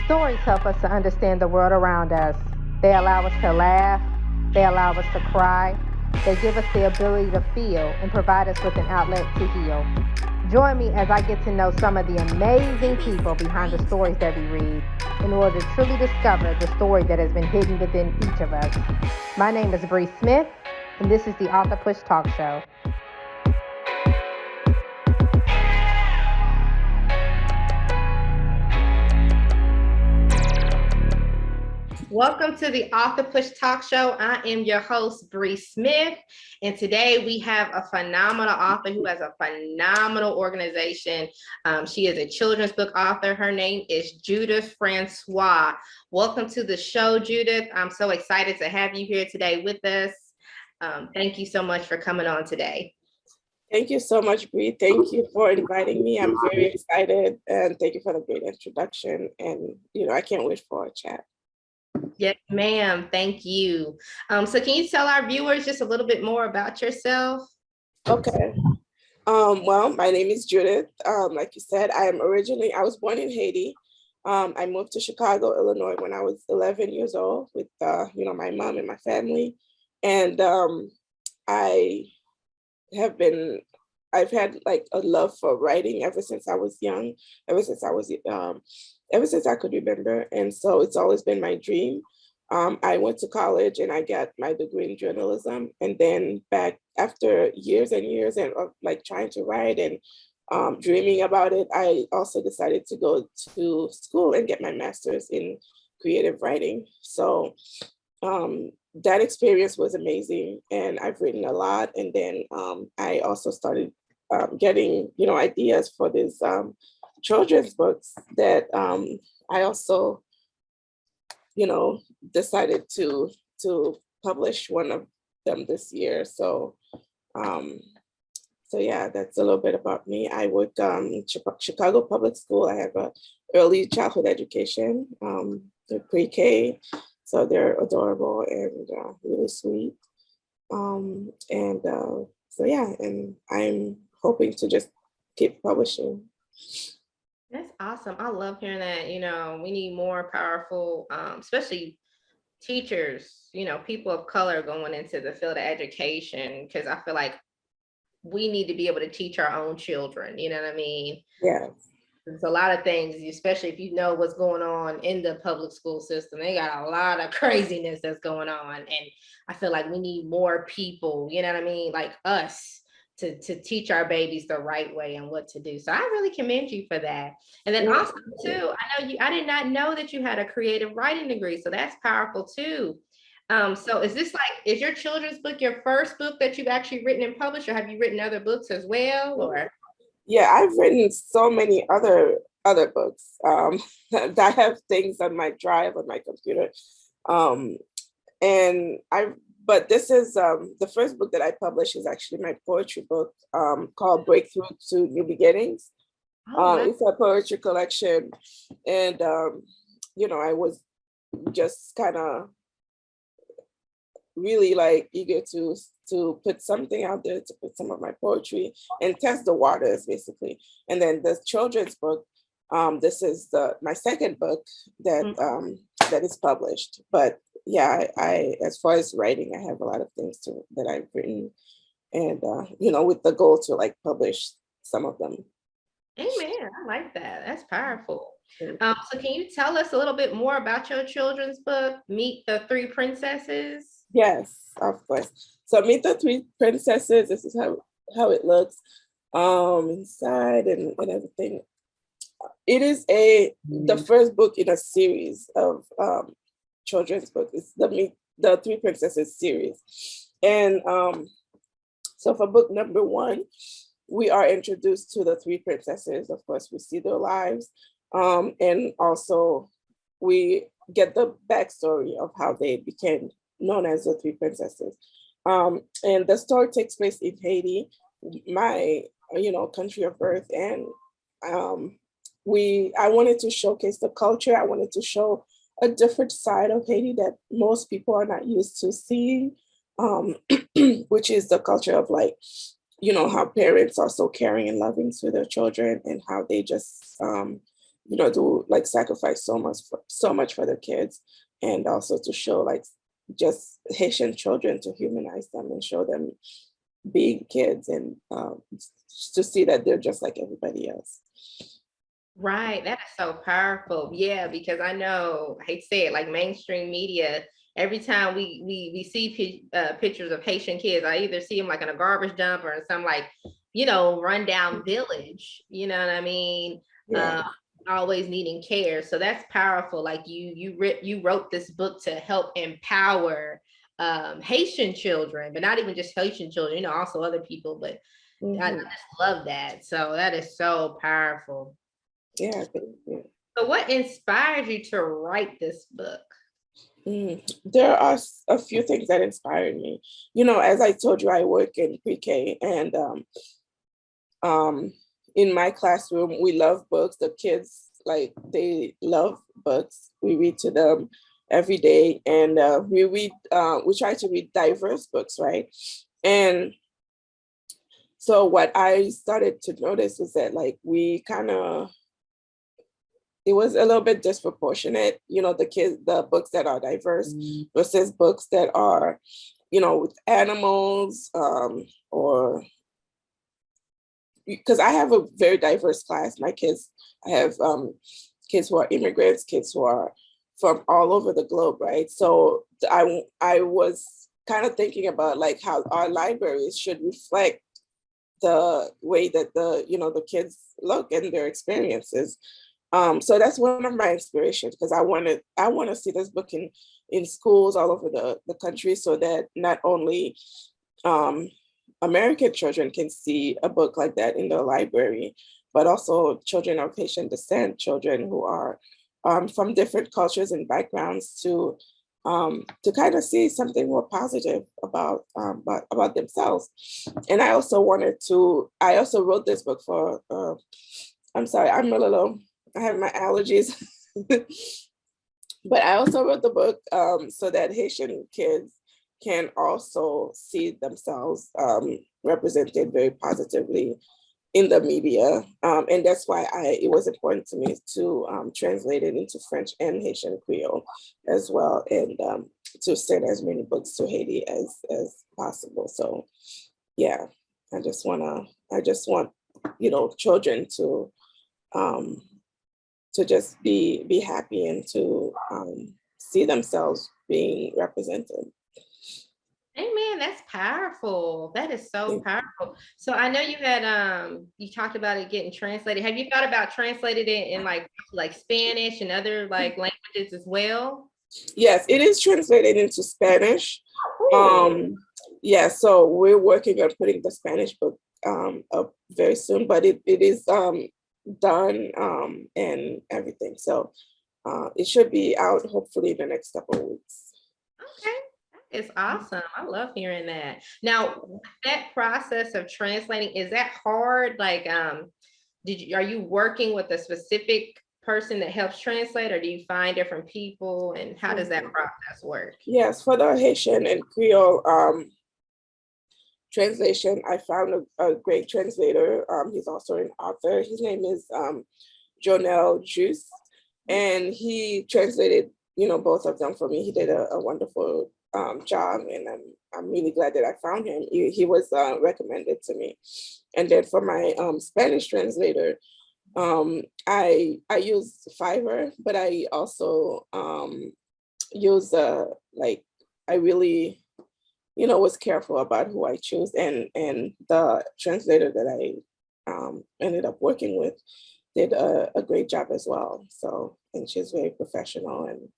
Stories help us to understand the world around us. They allow us to laugh, they allow us to cry, they give us the ability to feel and provide us with an outlet to heal. Join me as I get to know some of the amazing people behind the stories that we read in order to truly discover the story that has been hidden within each of us. My name is Bree Smith, and this is the Author Push Talk Show. Welcome to the Author Push Talk Show. I am your host, Bree Smith, and today we have a phenomenal author who has a phenomenal organization. She is a children's book author. Her name is Judith Francois. Welcome to the show, Judith. I'm so excited to have you here today with us. Thank you so much for coming on today. Thank you so much, Bree. Thank you for inviting me. I'm very excited, and thank you for the great introduction. And I can't wait for a chat. Yes, ma'am. Thank you. So can you tell our viewers just a little bit more about yourself? Okay. Well, my name is Judith. Like you said, I was born in Haiti. I moved to Chicago, Illinois when I was 11 years old with, my mom and my family. And I've had like a love for writing ever since I was young, ever since I could remember. And so it's always been my dream. I went to college and I got my degree in journalism. And then back after years and years of like trying to write and dreaming about it, I also decided to go to school and get my master's in creative writing. So that experience was amazing, and I've written a lot. And then I also started getting, ideas for these children's books that I also, decided to publish one of them this year. So yeah, that's a little bit about me. I work in Chicago Public School. I have a early childhood education, they're pre-K. So they're adorable and really sweet. So yeah, and I'm hoping to just keep publishing. That's awesome. I love hearing that. We need more powerful, especially teachers, people of color going into the field of education, because I feel like we need to be able to teach our own children. You know what I mean? Yeah. There's a lot of things, especially if you know what's going on in the public school system. They got a lot of craziness that's going on. And I feel like we need more people, you know what I mean, like us to teach our babies the right way and what to do. So I really commend you for that. And then also too, I did not know that you had a creative writing degree. So that's powerful too. So is your children's book your first book that you've actually written and published, or have you written other books as well? Or yeah, I've written so many other books. I have things on my drive on my computer, but this is the first book that I published is actually my poetry book called Breakthrough to New Beginnings. It's a poetry collection, and I was just kind of really like eager to put something out there, to put some of my poetry and test the waters basically. And then the children's book, this is my second book that that is published. But yeah, I as far as writing, I have a lot of things that I've written, and with the goal to like publish some of them. Amen. I like that. That's powerful. So can you tell us a little bit more about your children's book, Meet the Three Princesses? Yes, of course. So Meet the Three Princesses, this is how it looks inside and everything. It is the first book in a series of children's books. It's the Meet the Three Princesses series. And so for book number 1, we are introduced to the three princesses. Of course, we see their lives. And also we get the backstory of how they became known as the three princesses. And the story takes place in Haiti, my country of birth. And I wanted to showcase the culture. I wanted to show a different side of Haiti that most people are not used to seeing, which is the culture of like, how parents are so caring and loving to their children, and how they just do like sacrifice so much for their kids, and also to show like just Haitian children, to humanize them and show them being kids, and to see that they're just like everybody else. Right, that is so powerful. Yeah, because I know, I hate to say it, like mainstream media, every time we see pictures of Haitian kids, I either see them like in a garbage dump or in some like, rundown village, you know what I mean? Yeah. Always needing care. So that's powerful. Like you wrote this book to help empower Haitian children, but not even just Haitian children, also other people, but I Mm-hmm. just love that. So that is so powerful. Yeah, thank you. So what inspired you to write this book? There are a few things that inspired me. As I told you, I work in pre-K, and in my classroom, we love books. The kids, like, they love books. We read to them every day, and we try to read diverse books, right? And so what I started to notice was that, like, it was a little bit disproportionate, the books that are diverse versus books that are, with animals, or because I have a very diverse class. I have kids who are immigrants, kids who are from all over the globe, right? So I was kind of thinking about like how our libraries should reflect the way that the kids look and their experiences. So that's one of my inspirations, because I want to see this book in schools all over the country, so that not only American children can see a book like that in their library, but also children of Haitian descent, children who are from different cultures and backgrounds, to kind of see something more positive about themselves. And I also wrote this book for, I'm sorry, I have my allergies. But I also wrote the book so that Haitian kids can also see themselves represented very positively in the media. And that's why it was important to me to translate it into French and Haitian Creole as well, and to send as many books to Haiti as possible. So yeah, I just want, children to just be happy, and to see themselves being represented. Amen. That's powerful. That is so powerful. So I know you had you talked about it getting translated. Have you thought about translating it in like Spanish and other like languages as well? Yes, it is translated into Spanish. Cool. Yeah, so we're working on putting the Spanish book up very soon, but it is done and everything. So it should be out hopefully in the next couple of weeks. Okay. That is awesome. I love hearing that. Now, that process of translating, is that hard? Like, are you working with a specific person that helps translate, or do you find different people, and how does that process work? Yes, for the Haitian and Creole translation, I found a great translator. He's also an author. His name is Jonel Juice, and he translated, both of them for me. He did a wonderful job, and I'm really glad that I found him. He was recommended to me. And then for my Spanish translator, I use Fiverr, but I also use like, I really was careful about who I choose, and the translator that I ended up working with did a great job as well. So, and she's very professional, and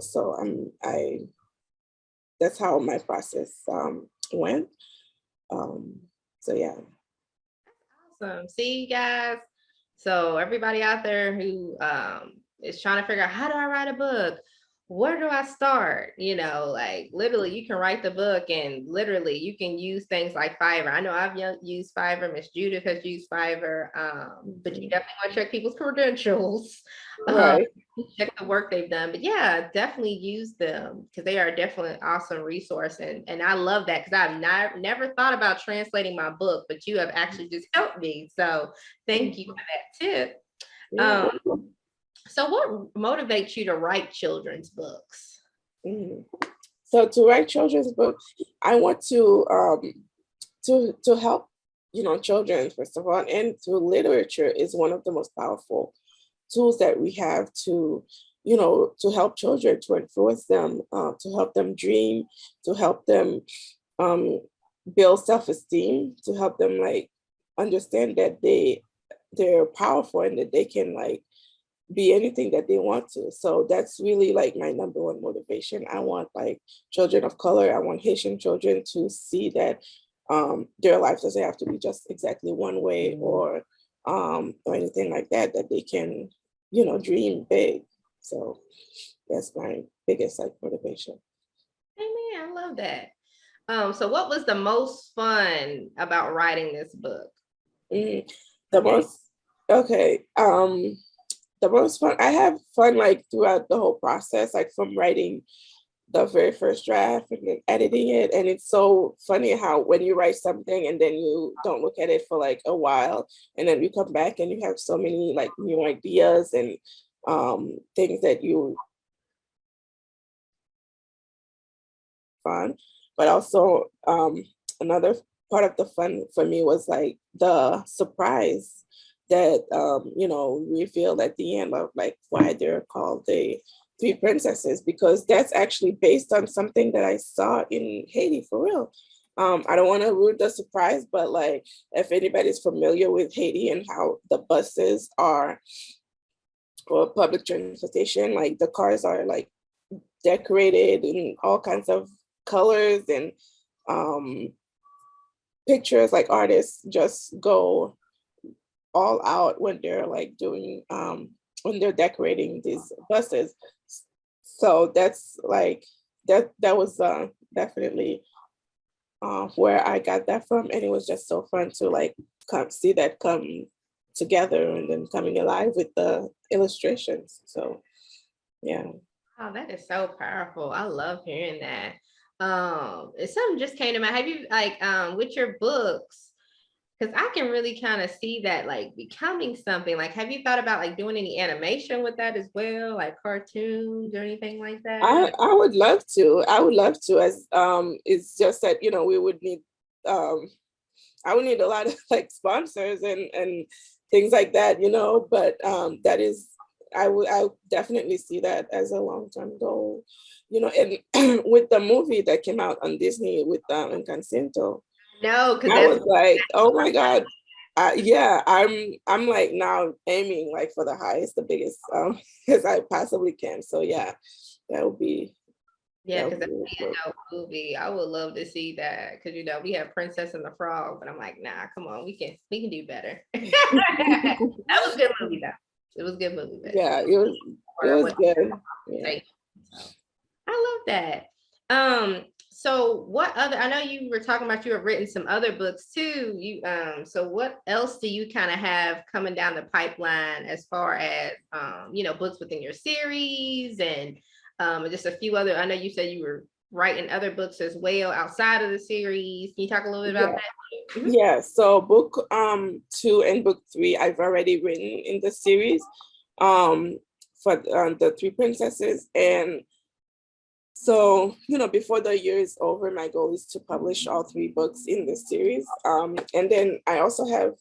so that's how my process went. So yeah. Awesome. See, you guys. So everybody out there who is trying to figure out, how do I write a book? Where do I start? Like literally you can write the book, and literally you can use things like Fiverr. I know I've used Fiverr. Miss Judith has used Fiverr. But you definitely want to check people's credentials. Um, Right. check the work they've done. But yeah, definitely use them, because they are definitely an awesome resource. And I love that, because I've never thought about translating my book, but you have actually just helped me. So thank you for that tip. Yeah. So what motivates you to write children's books? Mhm. So to write children's books, I want to help, children, first of all, and through literature is one of the most powerful tools that we have to, to help children, to influence them, to help them dream, to help them um, build self-esteem, to help them like understand that they're powerful and that they can like be anything that they want to. So that's really like my number one motivation. I want like children of color, I want Haitian children to see that their life doesn't have to be just exactly one way or anything like that, that they can, dream big. So that's my biggest like motivation. Amen. I love that. So what was the most fun about writing this book? Mm, the most okay. The most fun, I have fun like throughout the whole process, like from writing the very first draft and then editing it. And it's so funny how when you write something and then you don't look at it for like a while, and then you come back and you have so many like new ideas and things that you fun. But also another part of the fun for me was like the surprise that revealed at the end of like why they're called the three princesses, because that's actually based on something that I saw in Haiti for real. I don't want to ruin the surprise, but like if anybody's familiar with Haiti and how the buses are or public transportation, like the cars are like decorated in all kinds of colors and um, pictures, like artists just go all out when they're like doing when they're decorating these buses. So that's like that was definitely where I got that from, and it was just so fun to like see that come together and then coming alive with the illustrations. So yeah. Oh, that is so powerful. I love hearing that. If something just came to mind. Have you like with your books? Because I can really kind of see that like becoming something. Like, have you thought about like doing any animation with that as well, like cartoons or anything like that? I would love to. I would love to. As it's just that we would need um, I would need a lot of like sponsors and things like that, But that is, I would definitely see that as a long term goal, And with the movie that came out on Disney with Encanto, No, because I that's was like, oh my God. Yeah, I'm like now aiming like for the highest, the biggest as I possibly can. So yeah, that would be yeah, that because would be that's really a cool. dope movie. I would love to see that because we have Princess and the Frog, but I'm like, nah, come on, we can do better. That was a good movie though. It was a good movie, but Yeah, it was good. Yeah. say so. I love that. So what other, I know you were talking about you have written some other books too. So what else do you kind of have coming down the pipeline as far as books within your series and just a few other, I know you said you were writing other books as well outside of the series. Can you talk a little bit about Yeah. that? Mhm. Yeah. So book 2 and book 3 I've already written in the series for the three princesses. And so, before the year is over, my goal is to publish all 3 books in the series. And then I also have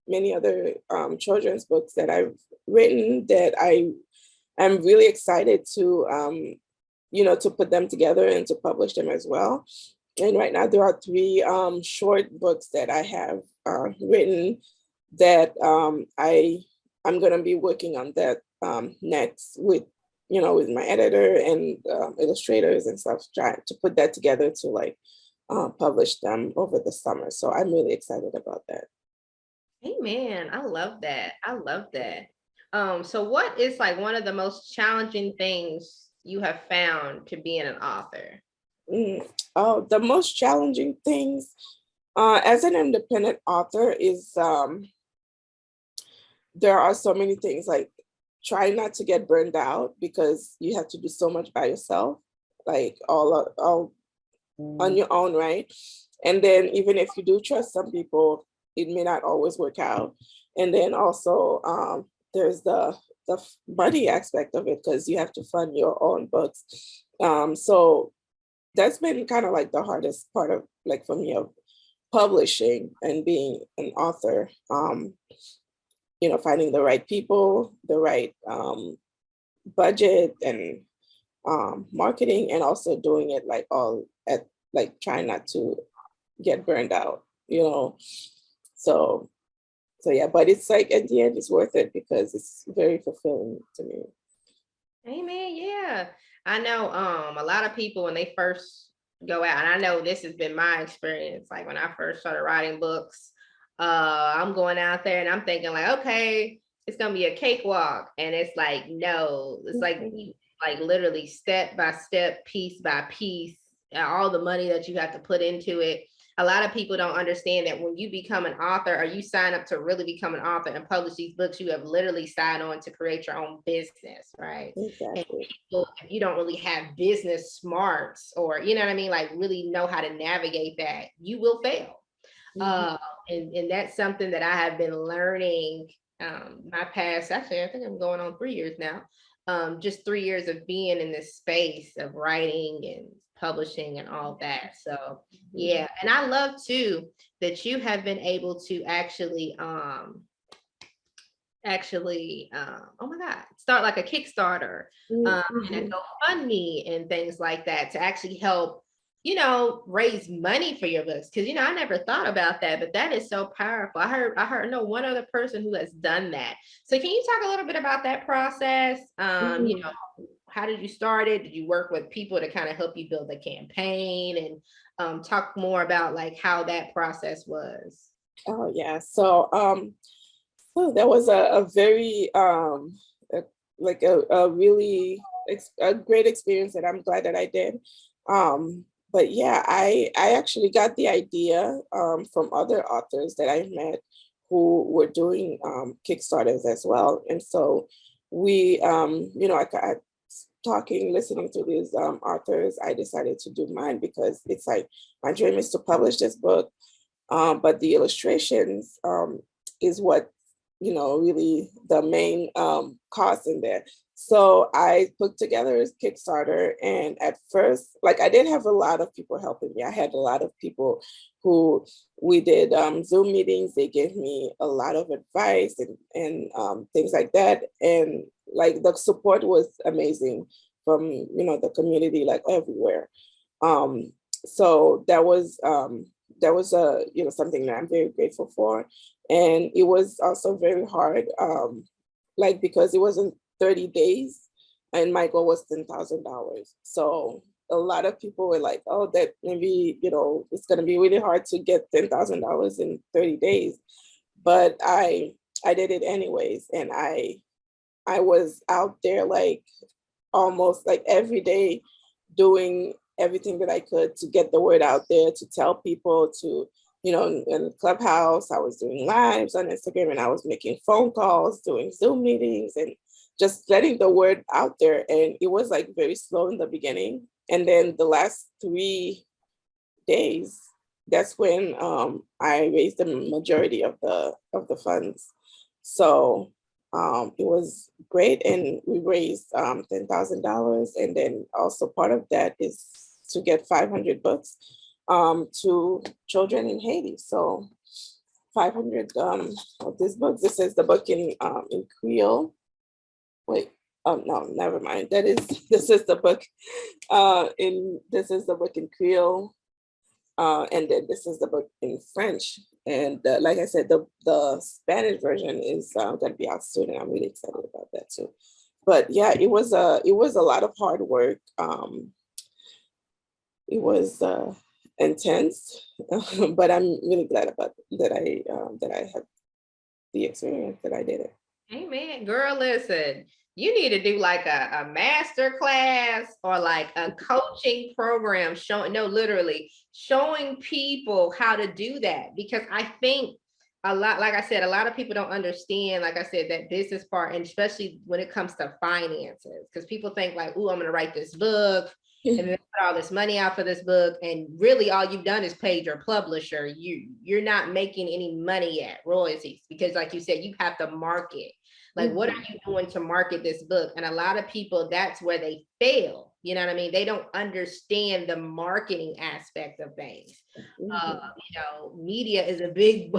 many other children's books that I've written that I'm really excited to put them together and to publish them as well. And right now there are 3 short books that I have written that I'm gonna be working on that next with my editor and illustrators and stuff, trying to put that together to like publish them over the summer. So I'm really excited about that. Amen. I love that. I love that. So what is like one of the most challenging things you have found to being an author? Mm. Oh, the most challenging things as an independent author is there are so many things like try not to get burned out because you have to do so much by yourself, like all on your own, right? And then even if you do trust some people, it may not always work out. And then also there's the money aspect of it, because you have to fund your own books. So that's been kind of like the hardest part of, like, for me, of publishing and being an author. Finding the right people, the right budget, and marketing, and also doing it like all at, like, trying not to get burned out, so yeah, but it's like, at the end, it's worth it because it's very fulfilling to me. Amen. Yeah. I know a lot of people when they first go out, and I know this has been my experience, like when I first started writing books, I'm going out there and I'm thinking like, okay, it's gonna be a cakewalk. And it's like, no, it's like Mhm. like literally step by step, piece by piece, all the money that you have to put into it. A lot of people don't understand that when you become an author, or you sign up to really become an author and publish these books, you have literally signed on to create your own business, right? And Exactly. people, if you don't really have business smarts, or you know what I mean, like really know how to navigate that, you will fail. Mhm. uh and that's something that I have been learning. My past, actually, I think I'm going on 3 years now. Just 3 years of being in this space of writing and publishing and all that. So Mhm. yeah, and I love too that you have been able to oh my god, start like a Kickstarter, and a Mhm. GoFundMe and things like that, to actually help raise money for your books. Because I never thought about that, but that is so powerful. I know one other person who has done that. So can you talk a little bit about that process? Mhm. How did you start it? Did you work with people to kind of help you build the campaign? And talk more about like how that process was. Oh yeah. So that was a very a, like a really a great experience that I'm glad that I did. But yeah, I actually got the idea from other authors that I met who were doing Kickstarters as well. And so we, I talking, listening to these authors, I decided to do mine because it's like my dream is to publish this book, but the illustrations is what, really the main cost in there. So I put together a Kickstarter, and at first, like, I did have a lot of people helping me. I had a lot of people who we did Zoom meetings. They gave me a lot of advice and things like that. And like the support was amazing from, the community, like everywhere. So that was something that I'm very grateful for. And it was also very hard, like, because it wasn't 30 days and my goal was $10,000. So a lot of people were like, oh, that maybe, it's going to be really hard to get $10,000 in 30 days. But I did it anyways. And I was out there, like, almost like every day, doing everything that I could to get the word out there, to tell people, to, in Clubhouse, I was doing lives on Instagram, and I was making phone calls, doing Zoom meetings, and just letting the word out there. And it was like very slow in the beginning. And then the last 3 days, that's when I raised the majority of the funds. So it was great, and we raised $10,000, and then also part of that is to get 500 books to children in Haiti. So 500 of this book. This is the book in Creole. Wait, no, never mind. That is this is the book in Creole. And then this is the book in French. And like I said, the Spanish version is going to be out soon, and I'm really excited about that too. But yeah, it was a lot of hard work. It was intense, but I'm really glad about that I had the experience that I did it. Amen. Girl, listen, you need to do like a master class or like a coaching program showing, no, literally showing people how to do that. Because I think a lot, like I said, a lot of people don't understand, like I said, that business part, and especially when it comes to finances, because people think like, oh, I'm going to write this book. and then put all this money out for this book, and really all you've done is paid your publisher. You're not making any money yet, royalties, because like you said, you have to market. Like, what are you doing to market this book? And a lot of people, that's where they fail. You know what I mean? They don't understand the marketing aspect of things. Media is a big,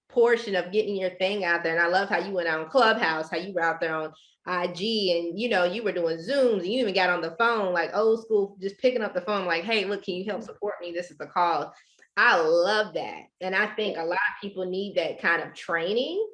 portion of getting your thing out there. And I love how you went out on Clubhouse, how you were out there on IG, and you were doing Zooms, and you even got on the phone like old school, just picking up the phone like, hey, look, can you help support me? This is the call. I love that. And I think a lot of people need that kind of training,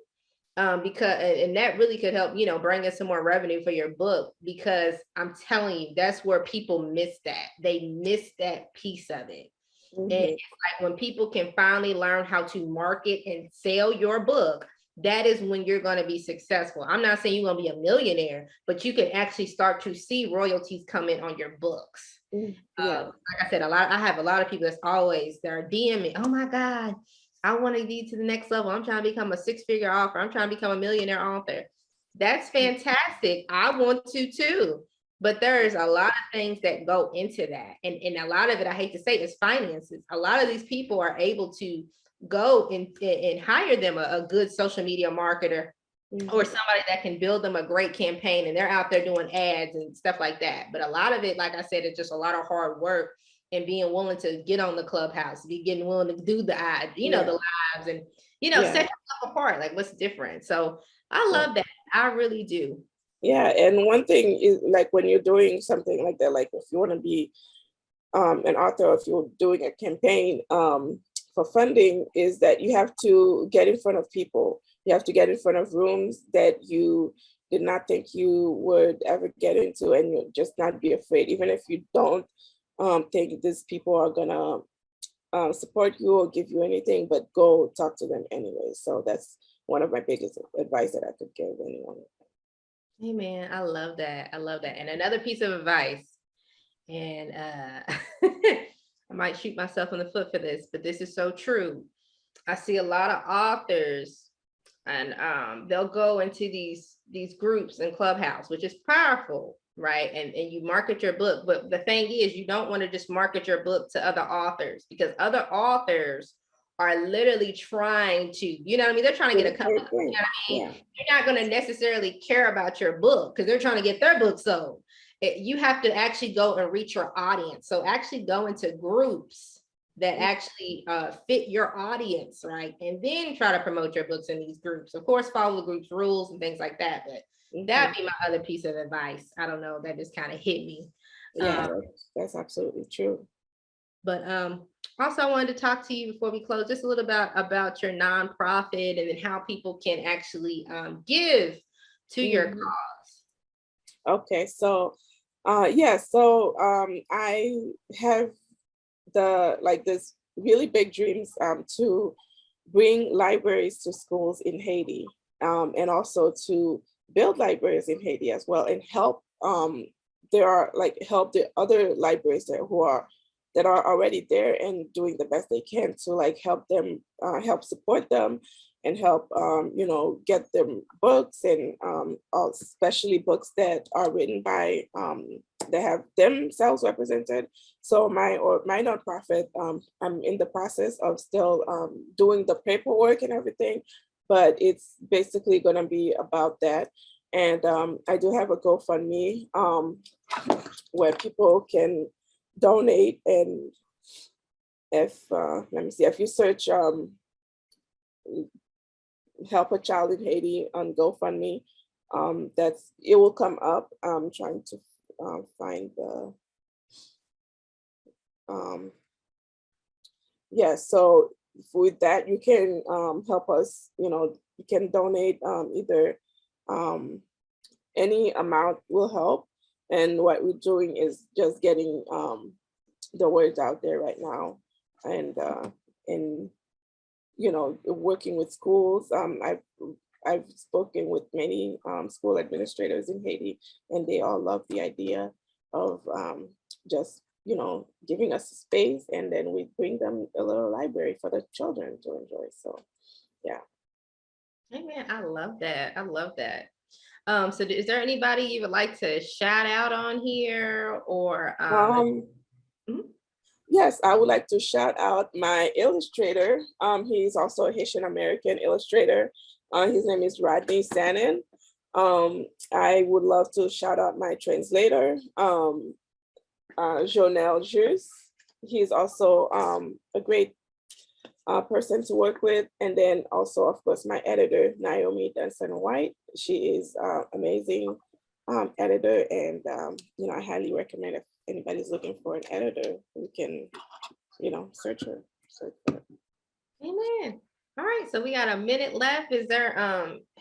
because and that really could help, bring in some more revenue for your book, because I'm telling you, that's where people miss that. They miss that piece of it. And it's like when people can finally learn how to market and sell your book, that is when you're going to be successful. I'm not saying you're going to be a millionaire, but you can actually start to see royalties come in on your books. Like I said, I have a lot of people they're DMing, oh my God, I want to be to the next level. I'm trying to become a 6-figure author. I'm trying to become a millionaire author. That's fantastic. I want to too. But there's a lot of things that go into that. And a lot of it, I hate to say, is finances. A lot of these people are able to go and hire them a good social media marketer, or somebody that can build them a great campaign, and they're out there doing ads and stuff like that. But a lot of it, like I said, it's just a lot of hard work and being willing to get on the Clubhouse, getting willing to do the ad, the lives, and set yourself apart. Like, what's different? So I love that. I really do. Yeah, and one thing is, like, when you're doing something like that, like if you want to be an author, or if you're doing a campaign for funding, is that you have to get in front of people. You have to get in front of rooms that you did not think you would ever get into, and you just not be afraid, even if you don't think these people are gonna support you or give you anything, but go talk to them anyway. So that's one of my biggest advice that I could give anyone. Hey man, I love that. I love that. And another piece of advice, and I might shoot myself in the foot for this, but this is so true. I see a lot of authors, and they'll go into these groups in Clubhouse, which is powerful, right? And you market your book, but the thing is, you don't want to just market your book to other authors, because other authors are literally trying to, they're trying to get a couple, You're not going to necessarily care about your book because they're trying to get their book sold. You have to actually go and reach your audience. So actually go into groups that actually fit your audience, right? And then try to promote your books in these groups. Of course, follow the group's rules and things like that. But that'd be my other piece of advice. I don't know, that just kind of hit me. Yeah, that's absolutely true. But also I wanted to talk to you before we close just a little about your nonprofit, and then how people can actually give to your cause. Okay, so I have this really big dreams to bring libraries to schools in Haiti, and also to build libraries in Haiti as well, and help help the other libraries that are already there and doing the best they can to help them, help support them, and help get them books, and especially books that are written by that have themselves represented. So my nonprofit, I'm in the process of still doing the paperwork and everything, but it's basically going to be about that. And I do have a GoFundMe where people can donate, and if let me see, if you search help a child in Haiti on GoFundMe, it will come up. I'm trying to find the so with that you can help us. You can donate either any amount will help. And what we're doing is just getting the words out there right now, and working with schools. I've spoken with many school administrators in Haiti, and they all love the idea of just giving us a space, and then we bring them a little library for the children to enjoy. So yeah. Hey man, I love that. I love that. So is there anybody you would like to shout out on here or Um, mhm. yes, I would like to shout out my illustrator. He's also a Haitian American illustrator. His name is Rodney Sanin. I would love to shout out my translator, Jonelle Jus. He's also a great person to work with. And then also, of course, my editor, Naomi Dunson White. She is amazing editor. And, I highly recommend if anybody's looking for an editor, you can, search her. Search for her. Amen. All right, so we got a minute left. Is there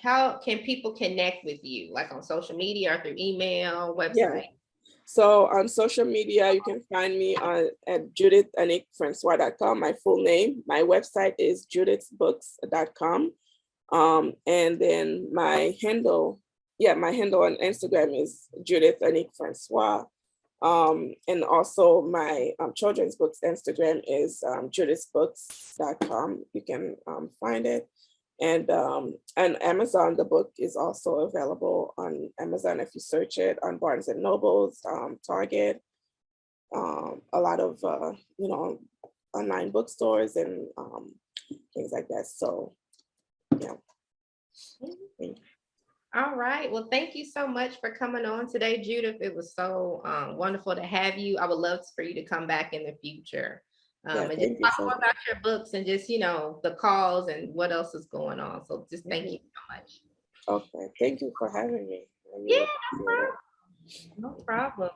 how can people connect with you, like on social media or through email, website? Yeah. So on social media, you can find me at judithfrancois.com, my full name. My website is judithsbooks.com. And then my handle on Instagram is Judith Francois. And also my children's books Instagram is judithsbooks.com. You can find it. And Amazon, the book is also available on Amazon if you search it, on Barnes and Nobles, Target, a lot of online bookstores and things like that. So yeah. All right. Well, thank you so much for coming on today, Judith. It was so wonderful to have you. I would love for you to come back in the future. And just talk more about your books and just, the calls and what else is going on. So just thank you so much. Okay. Thank you for having me. Yeah, no problem.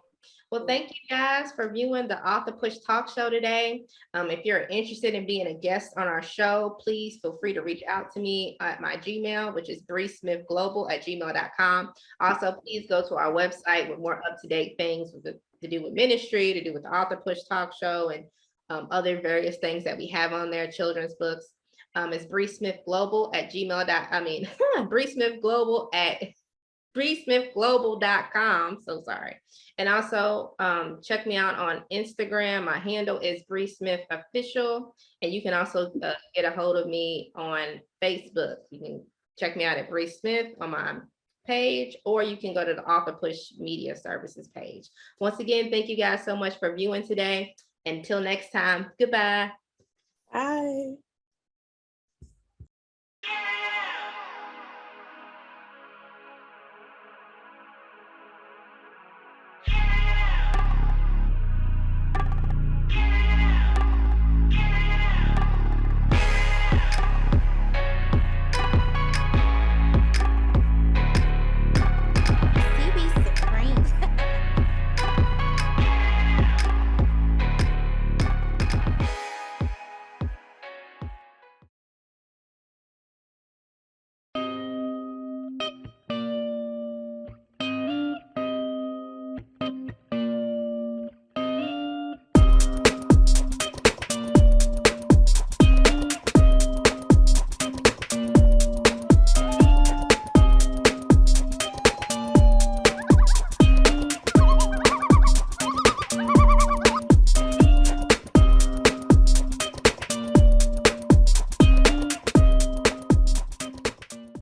Well, thank you guys for viewing the Author Push Talk Show today. If you're interested in being a guest on our show, please feel free to reach out to me at my Gmail, which is breesmithglobal@gmail.com. Also, please go to our website with more up-to-date things to do with ministry, to do with the Author Push Talk Show, and other various things that we have on there, children's books. It's breesmithglobal@breesmithglobal.com. So sorry. And also check me out on Instagram. My handle is Bree Smith Official. And you can also get a hold of me on Facebook. You can check me out at Bree Smith on my page, or you can go to the Author Push Media Services page. Once again, thank you guys so much for viewing today. Until next time, goodbye. Bye.